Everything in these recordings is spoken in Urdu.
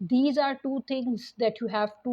These are two things that you have to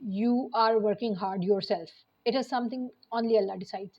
you are working hard yourself. It is something only Allah decides.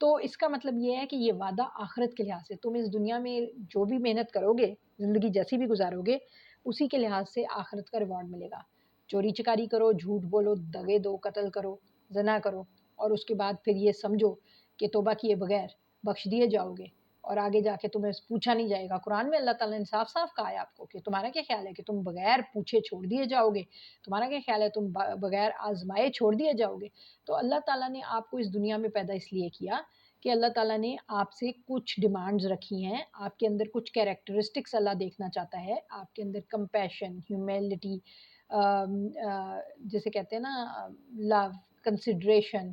تو اس کا مطلب یہ ہے کہ یہ وعدہ آخرت کے لحاظ سے، تم اس دنیا میں جو بھی محنت کرو گے، زندگی جیسی بھی گزارو گے، اسی کے لحاظ سے آخرت کا ریوارڈ ملے گا. چوری چکاری کرو، جھوٹ بولو، دغے دو، قتل کرو، زنا کرو، اور اس کے بعد پھر یہ سمجھو کہ توبہ کیے بغیر بخش دیے جاؤ گے، اور آگے جا کے تمہیں پوچھا نہیں جائے گا. قرآن میں اللہ تعالیٰ نے صاف صاف کہا ہے آپ کو کہ تمہارا کیا خیال ہے کہ تم بغیر پوچھے چھوڑ دیے جاؤ گے؟ تمہارا کیا خیال ہے تم بغیر آزمائے چھوڑ دیے جاؤ گے؟ تو اللہ تعالیٰ نے آپ کو اس دنیا میں پیدا اس لیے کیا کہ اللہ تعالیٰ نے آپ سے کچھ ڈیمانڈز رکھی ہیں، آپ کے اندر کچھ کیریکٹرسٹکس اللہ دیکھنا چاہتا ہے، آپ کے اندر کمپیشن، ہیومیلٹی، جیسے کہتے ہیں نا لو، کنسیڈریشن،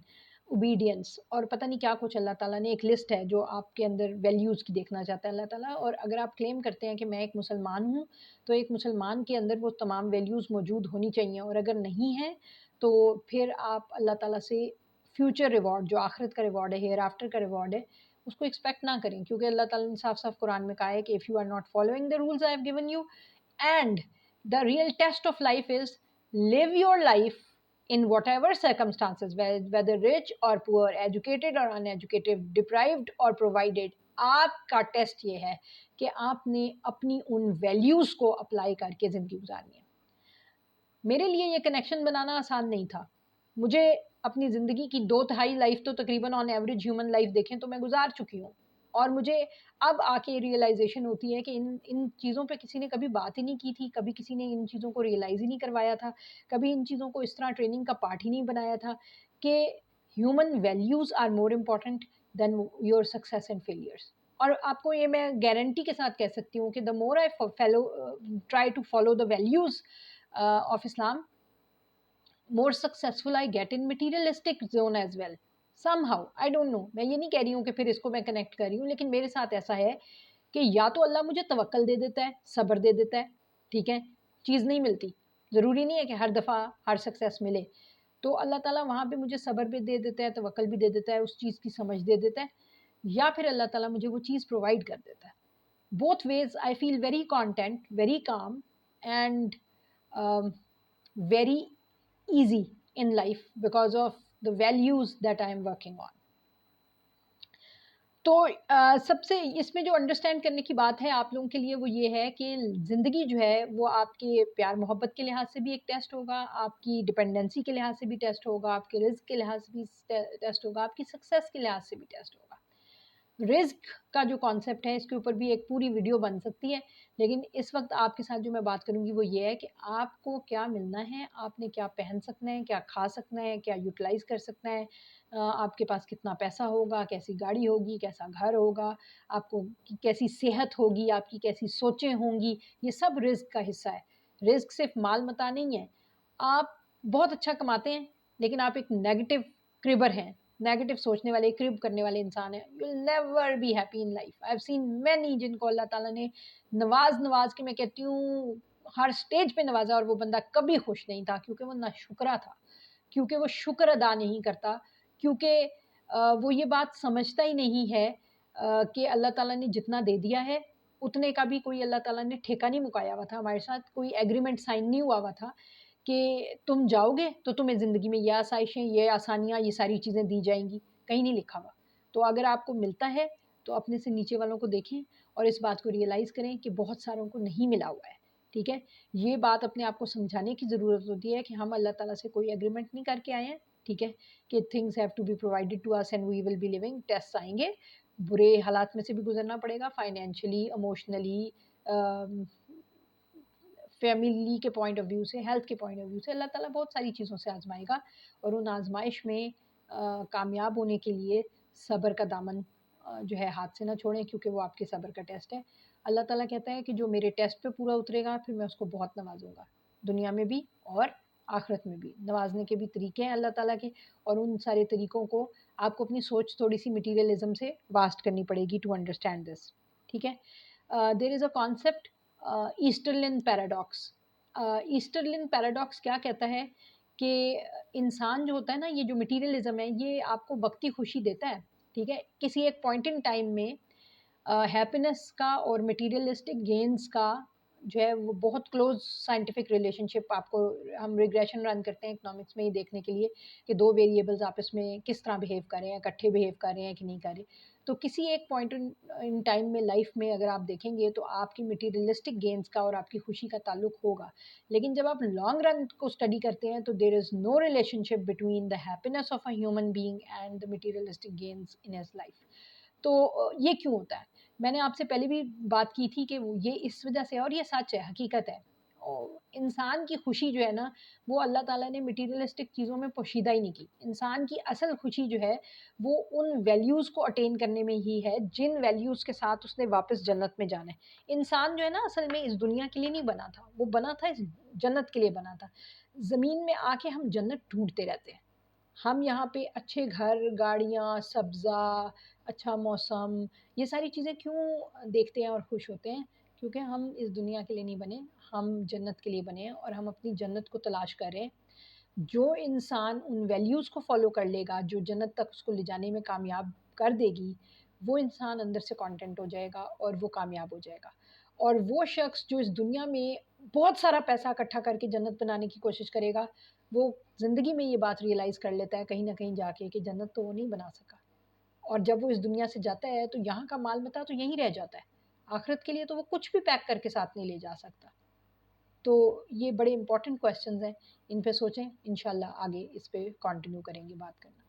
اوبیڈینس، اور پتہ نہیں کیا کچھ اللہ تعالیٰ نے ایک لسٹ ہے جو آپ کے اندر ویلیوز کی دیکھنا چاہتا ہے اللہ تعالیٰ. اور اگر آپ کلیم کرتے ہیں کہ میں ایک مسلمان ہوں تو ایک مسلمان کے اندر وہ تمام ویلیوز موجود ہونی چاہیے، اور اگر نہیں ہے تو پھر آپ اللہ تعالیٰ سے فیوچر ریوارڈ جو آخرت کا ریوارڈ ہے، ہیئر آفٹر کا ریوارڈ ہے، اس کو ایکسپیکٹ نہ کریں، کیونکہ اللہ تعالیٰ نے صاف صاف قرآن میں کہا ہے کہ if you are not following the rules I have given you, and the real test of life is live your life in whatever circumstances, whether rich or poor, educated or uneducated, deprived or provided. آپ کا ٹیسٹ یہ ہے کہ آپ نے اپنی ان ویلیوز کو اپلائی کر کے زندگی گزارنی ہے. میرے لیے یہ کنیکشن بنانا آسان نہیں تھا. مجھے اپنی زندگی کی 2/3 لائف تو تقریباً آن ایوریج ہیومن لائف دیکھیں تو میں گزار چکی ہوں، اور مجھے اب آ کے ریئلائزیشن ہوتی ہے کہ ان چیزوں پہ کسی نے کبھی بات ہی نہیں کی تھی، کبھی کسی نے ان چیزوں کو ریئلائز ہی نہیں کروایا تھا، کبھی ان چیزوں کو اس طرح ٹریننگ کا پارٹ ہی نہیں بنایا تھا کہ human values are more important than your success and failures. اور آپ کو یہ میں گارنٹی کے ساتھ کہہ سکتی ہوں کہ the more I try to follow the values of Islam, more successful I get in materialistic zone as well. somehow I don't know, میں یہ نہیں کہہ رہی ہوں کہ پھر اس کو میں کنیکٹ کر رہی ہوں، لیکن میرے ساتھ ایسا ہے کہ یا تو اللہ مجھے توکل دے دیتا ہے، صبر دے دیتا ہے، ٹھیک ہے، چیز نہیں ملتی، ضروری نہیں ہے کہ ہر دفعہ ہر سکسیس ملے، تو اللہ تعالیٰ وہاں پہ مجھے صبر بھی دے دیتا ہے، توکل بھی دے دیتا ہے، اس چیز کی سمجھ دے دیتا ہے، یا پھر اللہ تعالیٰ مجھے وہ چیز پرووائڈ کر دیتا ہے. both ways I feel very content, very calm, and very easy in life because of the values that I am working on. تو سب سے اس میں جو انڈرسٹینڈ کرنے کی بات ہے آپ لوگوں کے لیے وہ یہ ہے کہ زندگی جو ہے وہ آپ کے پیار محبت کے لحاظ سے بھی ایک ٹیسٹ ہوگا، آپ کی ڈپینڈنسی کے لحاظ سے بھی ٹیسٹ ہوگا، آپ کے رزق کے لحاظ سے بھی ٹیسٹ ہوگا، آپ کی سکسیس کے لحاظ سے بھی ٹیسٹ ہوگا. رزق کا جو کانسیپٹ ہے اس کے اوپر بھی ایک پوری ویڈیو بن سکتی ہے، لیکن اس وقت آپ کے ساتھ جو میں بات کروں گی وہ یہ ہے کہ آپ کو کیا ملنا ہے، آپ نے کیا پہن سکنا ہے، کیا کھا سکنا ہے، کیا یوٹیلائز کر سکنا ہے، آپ کے پاس کتنا پیسہ ہوگا، کیسی گاڑی ہوگی، کیسا گھر ہوگا، آپ کو کیسی صحت ہوگی، آپ کی کیسی سوچیں ہوں گی، یہ سب رزق کا حصہ ہے. رزق صرف مال متاع نہیں ہے. آپ بہت اچھا کماتے ہیں لیکن آپ ایک نیگیٹو کربر ہیں، نیگیٹو سوچنے والے، کرب کرنے والے انسان ہیں، you will never be happy in life. I have seen many جن کو اللہ تعالیٰ نے نواز کے، میں کہتی ہوں ہر سٹیج پہ نوازا، اور وہ بندہ کبھی خوش نہیں تھا کیونکہ وہ ناشکرا تھا، کیونکہ وہ شکر ادا نہیں کرتا، کیونکہ وہ یہ بات سمجھتا ہی نہیں ہے کہ اللہ تعالیٰ نے جتنا دے دیا ہے اتنے کا بھی کوئی اللہ تعالیٰ نے ٹھیکہ نہیں مکایا ہوا تھا. ہمارے ساتھ کوئی ایگریمنٹ سائن نہیں ہوا ہوا تھا کہ تم جاؤ گے تو تمہیں زندگی میں یہ آسائشیں، یہ آسانیاں، یہ ساری چیزیں دی جائیں گی، کہیں نہیں لکھا ہوا. تو اگر آپ کو ملتا ہے تو اپنے سے نیچے والوں کو دیکھیں اور اس بات کو ریئلائز کریں کہ بہت ساروں کو نہیں ملا ہوا ہے. ٹھیک ہے، یہ بات اپنے آپ کو سمجھانے کی ضرورت ہوتی ہے کہ ہم اللہ تعالیٰ سے کوئی ایگریمنٹ نہیں کر کے آئے ہیں. ٹھیک ہے، کہ things have to be provided to us and we will be living. Test آئیں گے، برے حالات میں سے بھی گزرنا پڑے گا، فائنینشلی، اموشنلی، فیملی کے پوائنٹ آف ویو سے، ہیلتھ کے پوائنٹ آف ویو سے. اللہ تعالیٰ بہت ساری چیزوں سے آزمائے گا، اور ان آزمائش میں کامیاب ہونے کے لیے صبر کا دامن جو ہے ہاتھ سے نہ چھوڑیں، کیونکہ وہ آپ کے صبر کا ٹیسٹ ہے. اللہ تعالیٰ کہتا ہے کہ جو میرے ٹیسٹ پہ پورا اترے گا پھر میں اس کو بہت نوازوں گا، دنیا میں بھی اور آخرت میں بھی. نوازنے کے بھی طریقے ہیں اللہ تعالیٰ کے، اور ان سارے طریقوں کو آپ کو اپنی سوچ تھوڑی سی مٹیریلزم سے واسٹ کرنی پڑے گی ٹو انڈرسٹینڈ دس. ٹھیک ہے، there is a concept Easterlin paradox. Easterlin paradox کیا کہتا ہے کہ انسان جو ہوتا ہے نا، یہ جو مٹیریلزم ہے یہ آپ کو وقتی خوشی دیتا ہے. ٹھیک ہے، کسی ایک پوائنٹ ان ٹائم میں ہیپینس کا اور مٹیریلسٹک گینز کا جو ہے وہ بہت کلوز سائنٹیفک ریلیشن شپ آپ کو، ہم ریگریشن رن کرتے ہیں اکنامکس میں ہی دیکھنے کے لیے کہ دو ویریبلز آپس میں کس طرح بہیو کر رہے ہیں، اکٹھے بہیو کر رہے ہیں کہ نہیں کر رہے. تو کسی ایک پوائنٹ ان ٹائم میں لائف میں اگر آپ دیکھیں گے تو آپ کی مٹیریلسٹک گینز کا اور آپ کی خوشی کا تعلق ہوگا. لیکن جب آپ لانگ رن کو اسٹڈی کرتے ہیں تو there is no relationship between the happiness of a human being and the materialistic gains in his life. تو یہ کیوں ہوتا ہے؟ میں نے آپ سے پہلے بھی بات کی تھی کہ یہ اس وجہ سے، اور یہ سچ ہے، حقیقت ہے. انسان کی خوشی جو ہے نا وہ اللہ تعالیٰ نے مٹیریلسٹک چیزوں میں پوشیدہ ہی نہیں کی. انسان کی اصل خوشی جو ہے وہ ان ویلیوز کو اٹین کرنے میں ہی ہے جن ویلیوز کے ساتھ اس نے واپس جنت میں جانا ہے. انسان جو ہے نا اصل میں اس دنیا کے لیے نہیں بنا تھا، وہ بنا تھا اس جنت کے لیے بنا تھا. زمین میں آ کے ہم جنت ڈھونڈتے رہتے ہیں. ہم یہاں پہ اچھے گھر، گاڑیاں، سبزہ، اچھا موسم، یہ ساری چیزیں کیوں دیکھتے ہیں اور خوش ہوتے ہیں؟ کیونکہ ہم اس دنیا کے لیے نہیں بنے، ہم جنت کے لیے بنے ہیں اور ہم اپنی جنت کو تلاش کر رہے ہیں. جو انسان ان ویلیوز کو فالو کر لے گا جو جنت تک اس کو لے جانے میں کامیاب کر دے گی، وہ انسان اندر سے کانٹینٹ ہو جائے گا اور وہ کامیاب ہو جائے گا. اور وہ شخص جو اس دنیا میں بہت سارا پیسہ اکٹھا کر کے جنت بنانے کی کوشش کرے گا، وہ زندگی میں یہ بات ریئلائز کر لیتا ہے کہیں نہ کہیں جا کے کہ جنت تو وہ نہیں بنا سکا. اور جب وہ اس دنیا سے جاتا ہے تو یہاں کا مال متا تو یہیں رہ جاتا ہے، آخرت کے لیے تو وہ کچھ بھی پیک کر کے ساتھ نہیں لے جا سکتا. تو یہ بڑے امپورٹنٹ کویشچنز ہیں، ان پہ سوچیں، انشاءاللہ آگے اس پہ کنٹینیو کریں گے بات کرنا.